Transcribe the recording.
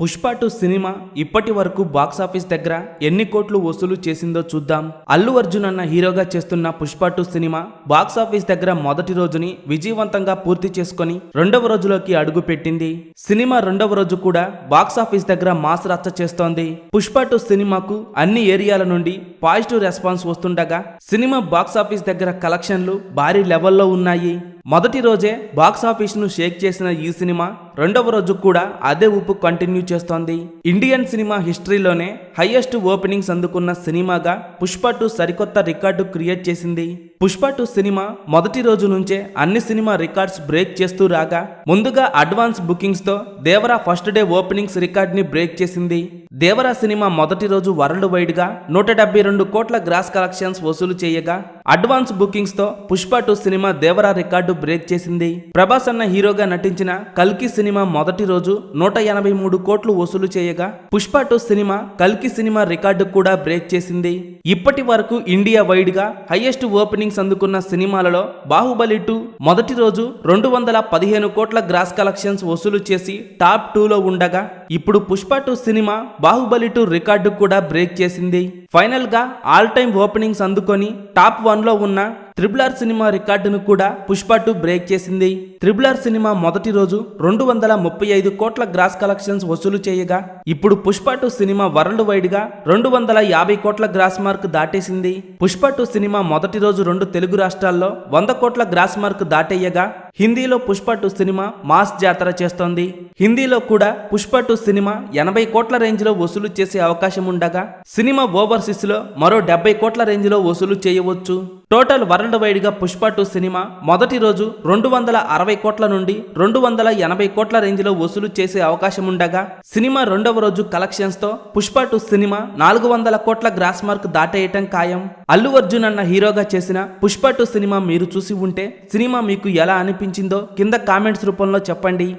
Pushpa 2 cinema ఇప్పటి వరకు box office దగ్గర ఎన్ని కోట్లు వసూలు చేసిందో చూద్దాం. అల్లు అర్జున్ అన్న హీరోగా చేస్తున్న పుష్ప 2 సినిమా బాక్సాఫీస్ దగ్గర మొదటి రోజుని విజయవంతంగా పూర్తి చేసుకొని రెండవ రోజులోకి అడుగు పెట్టింది. సినిమా రెండవ రోజు కూడా బాక్సాఫీస్ దగ్గర మాస్ రచ్చ చేస్తోంది. పుష్ప 2 సినిమాకు అన్ని ఏరియాల నుండి పాజిటివ్ రెస్పాన్స్ వస్తుండగా సినిమా బాక్సాఫీస్ దగ్గర కలెక్షన్లు భారీ లెవెల్లో ఉన్నాయి. మొదటి రోజే బాక్సాఫీస్ ను షేక్ చేసిన ఈ సినిమా రెండవ రోజు కూడా అదే ఊపు కంటిన్యూ చేస్తోంది. ఇండియన్ సినిమా హిస్టరీలోనే హైయెస్ట్ ఓపెనింగ్స్ అందుకున్న సినిమాగా పుష్ప 2 సరికొత్త రికార్డు క్రియేట్ చేసింది. పుష్ప 2 సినిమా మొదటి రోజు నుంచే అన్ని సినిమా రికార్డ్స్ బ్రేక్ చేస్తూ రాగా ముందుగా అడ్వాన్స్ బుకింగ్స్ తో Devara first day openings record ని బ్రేక్ చేసింది. దేవరా సినిమా మొదటి రోజు వరల్డ్ వైడ్ గా 172 కోట్ల గ్రాస్ కలెక్షన్స్ వసూలు చేయగా అడ్వాన్స్ బుకింగ్స్ తో Pushpa 2 cinema Devara record break చేసింది. ప్రభాస్ అన్న హీరోగా నటించిన కల్కి సినిమా మొదటి రోజు 183 కోట్లు వసూలు చేయగా పుష్ప 2 సినిమా కల్కి సినిమా రికార్డు కూడా బ్రేక్ చేసింది. ఇప్పటి వరకు ఇండియా వైడ్ గా హైయెస్ట్ ఓపెనింగ్స్ అందుకున్న సినిమాలలో బాహుబలి 2 మొదటి రోజు 215 కోట్ల గ్రాస్ కలెక్షన్స్ వసూలు చేసి టాప్ 2లో ఉండగా ఇప్పుడు పుష్ప 2 సినిమా బాహుబలి 2 రికార్డు కూడా బ్రేక్ చేసింది. ఫైనల్ గా ఆల్ టైమ్ ఓపెనింగ్స్ అందుకొని టాప్ 1లో ఉన్న RRR సినిమా రికార్డును కూడా పుష్ప 2 బ్రేక్ చేసింది. RRR సినిమా మొదటి రోజు 235 కోట్ల గ్రాస్ కలెక్షన్స్ వసూలు చేయగా ఇప్పుడు పుష్ప 2 సినిమా వరల్డ్ వైడ్ గా 250 కోట్ల గ్రాస్ మార్క్ దాటేసింది. పుష్ప 2 సినిమా మొదటి రోజు 2 తెలుగు రాష్ట్రాల్లో 100 కోట్ల గ్రాస్ మార్క్ దాటేయగా హిందీలో పుష్ప 2 సినిమా మాస్ జాతర చేస్తోంది. హిందీలో కూడా పుష్ప 2 సినిమా 80 కోట్ల రేంజ్ లో వసూలు చేసే అవకాశం ఉండగా సినిమా ఓవర్సీస్ లో మరో 70 కోట్ల రేంజ్ లో వసూలు చేయవచ్చు. టోటల్ వరల్డ్ వైడ్ గా పుష్ప 2 సినిమా మొదటి రోజు 260 కోట్ల నుండి 280 కోట్ల రేంజ్ లో వసూలు చేసే అవకాశం ఉండగా సినిమా రెండవ రోజు కలెక్షన్స్ తో పుష్ప 2 సినిమా 400 కోట్ల గ్రాస్ మార్క్ దాటేయటం ఖాయం. అల్లు అర్జున్ అన్న హీరోగా చేసిన పుష్ప 2 సినిమా మీరు చూసి ఉంటే సినిమా మీకు ఎలా అనిపించిందో కింద కామెంట్స్ రూపంలో చెప్పండి.